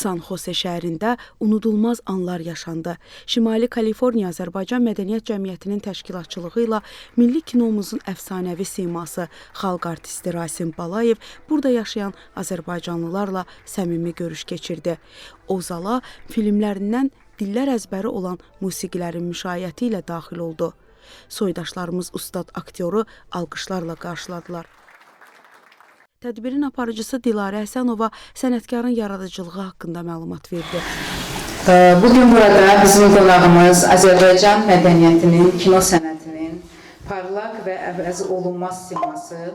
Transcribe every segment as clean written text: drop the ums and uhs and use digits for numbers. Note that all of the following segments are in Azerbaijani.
San Jose şəhərində unudulmaz anlar yaşandı. Şimali Kaliforniya Azərbaycan Mədəniyyət Cəmiyyətinin təşkilatçılığı ilə milli kinomuzun əfsanəvi siması xalq artisti Rasim Balayev burada yaşayan azərbaycanlılarla səmimi görüş keçirdi. O zala filmlərindən dillər əzbəri olan musiqilərin müşayiəti ilə daxil oldu. Soydaşlarımız ustad aktyoru alqışlarla qarşıladılar. Tədbirin aparıcısı Dilarə Həsənova sənətkarın yaradıcılığı haqqında məlumat verdi. Bugün burada bizim qonağımız Azərbaycan mədəniyyətinin, kino sənətinin parlaq və əvəz olunmaz siması,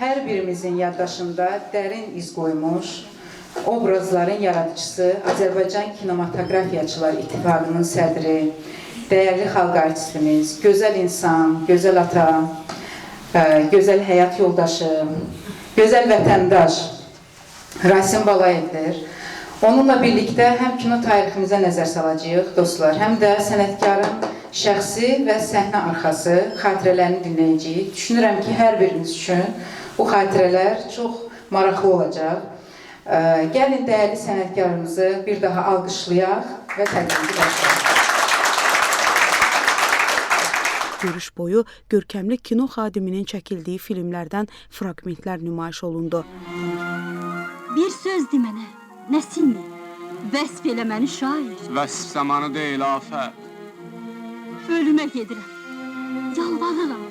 hər birimizin yaddaşında dərin iz qoymuş, obrazların yaradıcısı, Azərbaycan Kinematografiyaçılar İttifaqının sədri, dəyərli xalq artistimiz, gözəl insan, gözəl ata, gözəl həyat yoldaşı, gözəl vətəndaş Rasim Balayevdir. Onunla birlikdə həm kino tariximizə nəzər salacağıq, dostlar, həm də sənətkarın şəxsi və səhnə arxası xatirələrini dinləyəcəyik. Düşünürəm ki, hər birimiz üçün bu xatirələr çox maraqlı olacaq. Gəlin dəyərli sənətkarımızı bir daha alqışlayaq və təqdimimizi başlayaq. Görüş boyu görkəmli kino xadiminin çəkildiyi filmlərdən fraqmentlər nümayiş olundu. Bir söz de mənə, Nəsimmi, vəsf elə məni şair. Vəsf zamanı deyil, afət. Ölümə gedirəm, yalvarıram.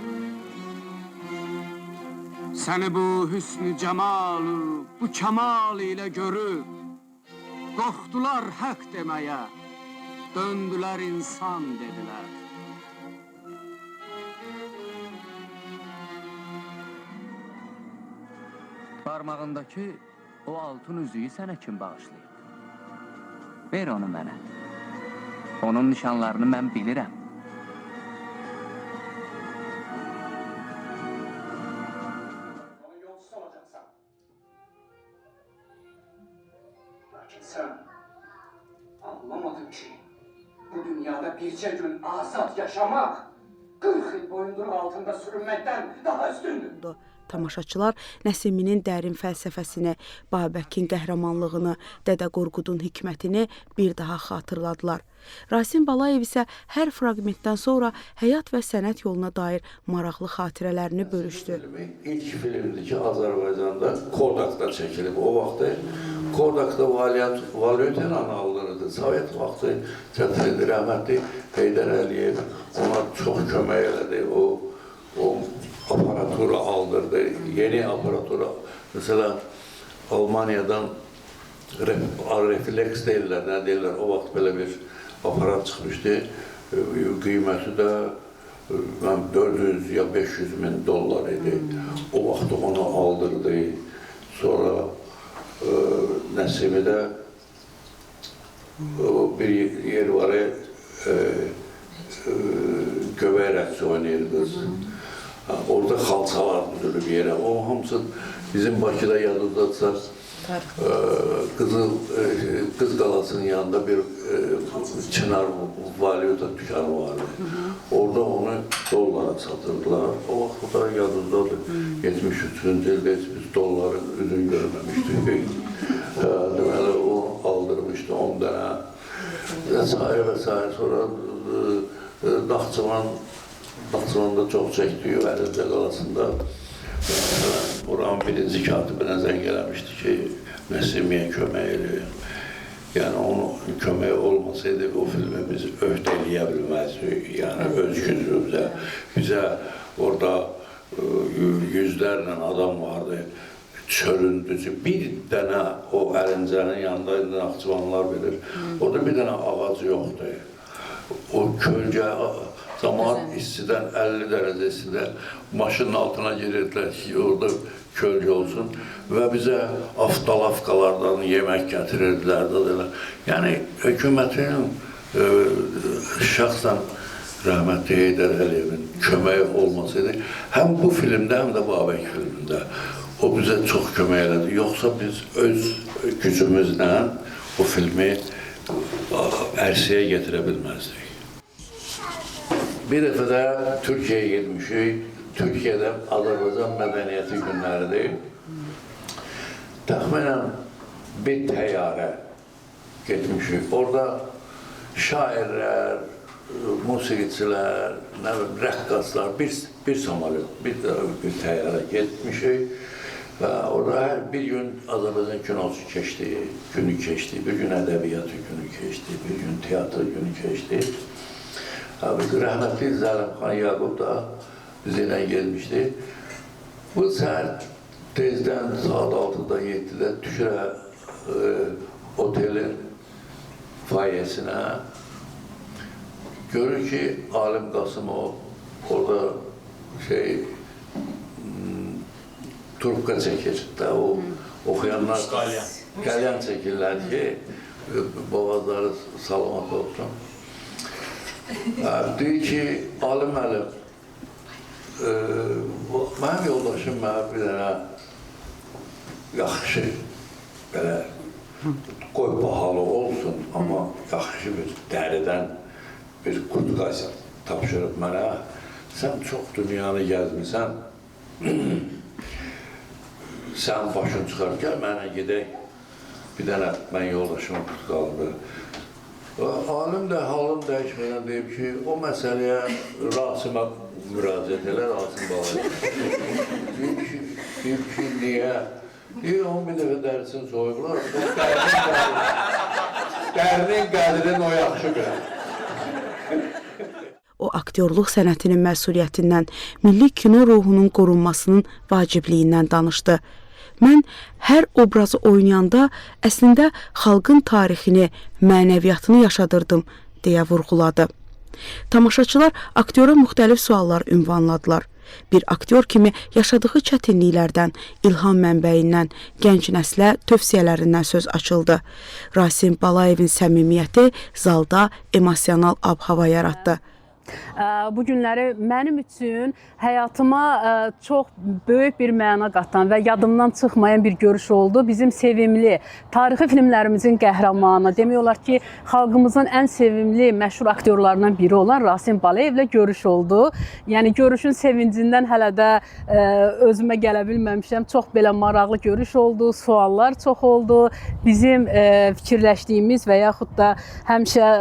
Səni bu hüsnü cəmalı, bu kəmal ilə görüb, qorxdular haqq deməyə, döndülər insan dedilər. Parmağındakı o altın üzüyü sənə kim bağışlayıb? Ver onu mənə. Onun nişanlarını mən bilirəm. Onun yolcusu olacaqsan. Lakin sən anlamadın ki, bu dünyada bircə gün azad yaşamaq 40 il boyundur altında sürünməkdən daha üstündür. Tamaşaçılar Nəsiminin dərin fəlsəfəsini, Babəkin qəhrəmanlığını, Dədə Qorqudun hikmətini bir daha xatırladılar. Rasim Balayev isə hər fraqmentdən sonra həyat və sənət yoluna dair maraqlı xatirələrini bölüşdü. İlk filmdir ki, Azərbaycanda Kodak'da çəkilib. O vaxtı Kodak'da valyuta aldırırdı. Sovet vaxtı çətindir, rəhmətli Heydər Əliyev ona çox kömək elədi. O aparaturu aldırdı, yeni aparatura. Mesela Almanya'dan refleks deyirlər, nə deyirlər, o vaxt belə bir aparat çıxmışdı. Qiyməti də 400 ya 500 min dollar idi. O vaxt onu aldırdı. Sonra Nəsimi də bir yer var, göbək rəqsi oynayır qız. Orada xalçalar düzülüb yerə. O hamısı bizim Bakıda yadındadırsa Qız Qalasının yanında bir Çınar valyuta dükkanı vardı. Orada onu dollara satırdılar. O vaxt da yadındadır. 73-cü ildə biz dolların üzünü görməmişdik. Deməli, o aldırmışdı 10 dənə. Və s. Sonra Naxçıvanda çox çəkdiyi Əlincə qalasında buranın birinci katibinə zəng eləmişdi ki, Nəsimiyə kömək edir. Yəni, onun köməyi olmasaydı, o filmi biz öhdələyə bilməzdik. Yəni, öz gücümüzə. Bizə orada yüzlərlə adam vardı, çöründücü. Bir dənə o Əlincənin yanında, Naxçıvanlar bilir, orada bir dənə ağac yoxdur. O kölgə zaman istidən 50 dərəcəsində maşının altına girirdilər ki, orada kölgə olsun və bizə avtolavkalardan yemək gətirirdilər. Yəni, hökumətin şəxsən rəhmətli Heydər Əliyevin köməyi olmasaydı, həm bu filmdə, həm də Babək filmində o bizə çox kömək elədi. Yoxsa biz öz gücümüzlə o filmi ərsəyə getirə bilməzdik. Bir dəfə də Türkiyəyə getmişik. Türkiyədə Azərbaycan mədəniyyəti günləridir. Təxminən bir təyyarə getmişik. Orada şairlər, musiqiçilər, nə bilim, rəqqaslar, bir samolyot, bir təyyarə getmişik. Və orada hər bir gün Azərbaycan kinosu keçdi, günü keçdi, bir gün ədəbiyyatı günü keçdi, bir gün teatr günü keçdi. Rəhmətli Zəlimxan Yaqub da bizimlə gelmişdi. Bu səhər tezdən saat 6-da, 7-də düşürə otelin fayesinə. Görür ki, Alim Qasımov orada trubka çəkir də, o oxuyanlar qəlyan çəkirlər ki, boğazları salamat olsun. Deyir ki, Alim müəllim, mənim yoldaşım mənə bir dənə yaxşı, belə, qoy bahalı olsun, amma yaxşı bir dəridən bir kurtka tapşırıb mənə, sən çox dünyanı gəzmirsən, sən başın çıxar, gəl mənə gedək, bir dənə mən yoldaşımın kurtkalımdır. Alim də halım dəyişmədən deyib ki, o məsələyə Rasimə müraciət elə, Rasim Balaya. Deyib ki, niyə? Deyir, 11 dəfə dərisini soyublar, dərinin qədrini o yaxşı bilir. O aktyorluq sənətinin məsuliyyətindən, milli kino ruhunun qorunmasının vacibliyindən danışdı. Mən hər obrazı oynayanda əslində xalqın tarixini, mənəviyyatını yaşadırdım, deyə vurğuladı. Tamaşaçılar aktyora müxtəlif suallar ünvanladılar. Bir aktyor kimi yaşadığı çətinliklərdən, ilham mənbəyindən, gənc nəslə tövsiyələrindən söz açıldı. Rasim Balayevin səmimiyyəti zalda emosional ab-hava yaratdı. Bu günləri mənim üçün həyatıma çox böyük bir məna qatan və yadımdan çıxmayan bir görüş oldu. Bizim sevimli, tarixi filmlərimizin qəhrəmanı, demək olar ki, xalqımızın ən sevimli, məşhur aktyorlarından biri olan Rasim Balayevlə görüş oldu. Yəni, görüşün sevincindən hələ də özümə gələ bilməmişəm. Çox belə maraqlı görüş oldu, suallar çox oldu. Bizim fikirləşdiyimiz və yaxud da həmişə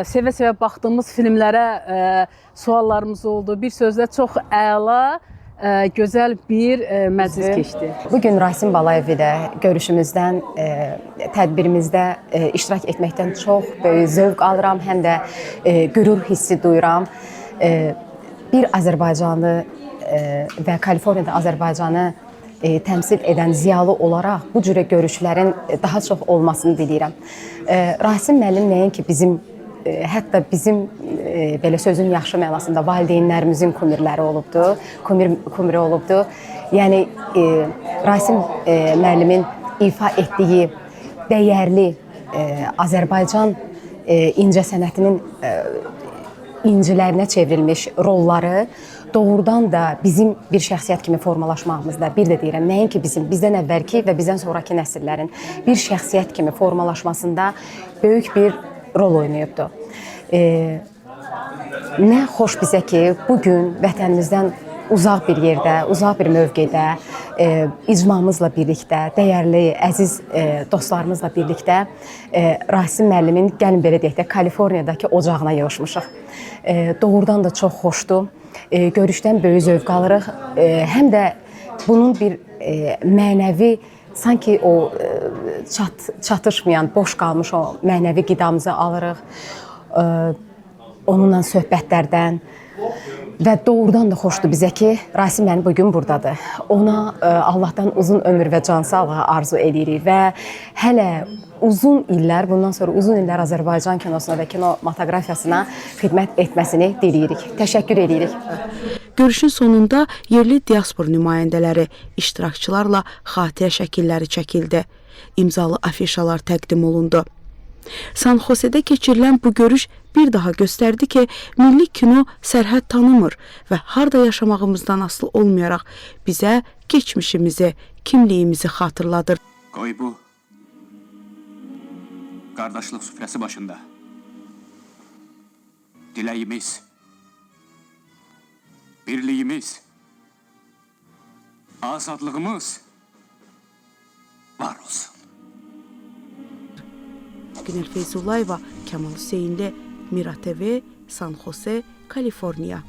sevə-sevə baxdığımız filmlərə suallarımız oldu. Bir sözlə çox əla, gözəl bir məclis keçdi. Bugün Rasim Balayev ilə görüşümüzdən, tədbirimizdə iştirak etməkdən çox böyük zövq alıram, həm də qürur hissi duyuram. Bir Azərbaycanlı və Kaliforniyada Azərbaycanı təmsil edən ziyalı olaraq bu cürə görüşlərin daha çox olmasını diləyirəm. Rasim müəllim nəinki hətta bizim belə sözün yaxşı mənasında valideynlərimizin kumirləri olubdu, kumiri olubdu. Yəni Rasim müəllimin ifa etdiyi dəyərli Azərbaycan incəsənətinin incilərinə çevrilmiş rolları doğrudan da bizim bir şəxsiyyət kimi formalaşmağımızda, bir də deyirəm, nəinki bizdən əvvəlki və bizdən sonraki nəsillərin bir şəxsiyyət kimi formalaşmasında böyük bir rol oynayıbdır. Nə xoş bizə ki, bugün vətənimizdən uzaq bir yerdə, uzaq bir mövqedə, icmamızla birlikdə, dəyərli, əziz dostlarımızla birlikdə Rasim müəllimin, gəlin belə deyək də, Kaliforniyadakı ocağına yığışmışıq. Doğrudan da çox xoşdur. Görüşdən böyük zövq alırıq. Həm də bunun bir mənəvi, sanki o çatışmayan, boş qalmış o mənəvi qidamızı alırıq. Onunla söhbətlərdən və doğrudan da xoşdur bizə ki, Rasim müəllim bugün buradadır. Ona Allahdan uzun ömür və can sağlığı arzu edirik və hələ uzun illər, bundan sonra uzun illər Azərbaycan kinosuna və kinematografiyasına xidmət etməsini diləyirik. Təşəkkür edirik. Görüşün sonunda yerli diaspor nümayəndələri, iştirakçılarla xatirə şəkilləri çəkildi. İmzalı afişalar təqdim olundu. San Jose'də keçirilən bu görüş bir daha göstərdi ki, milli kino sərhəd tanımır və harda yaşamağımızdan asılı olmayaraq bizə keçmişimizi, kimliyimizi xatırladır. Qoy bu qardaşlıq süfrəsi başında diləyimiz, birliyimiz, azadlığımız var olsun. Naqinel Feyzullayeva, Kəmal Hüseynli, Mira TV, San Jose, Kaliforniya.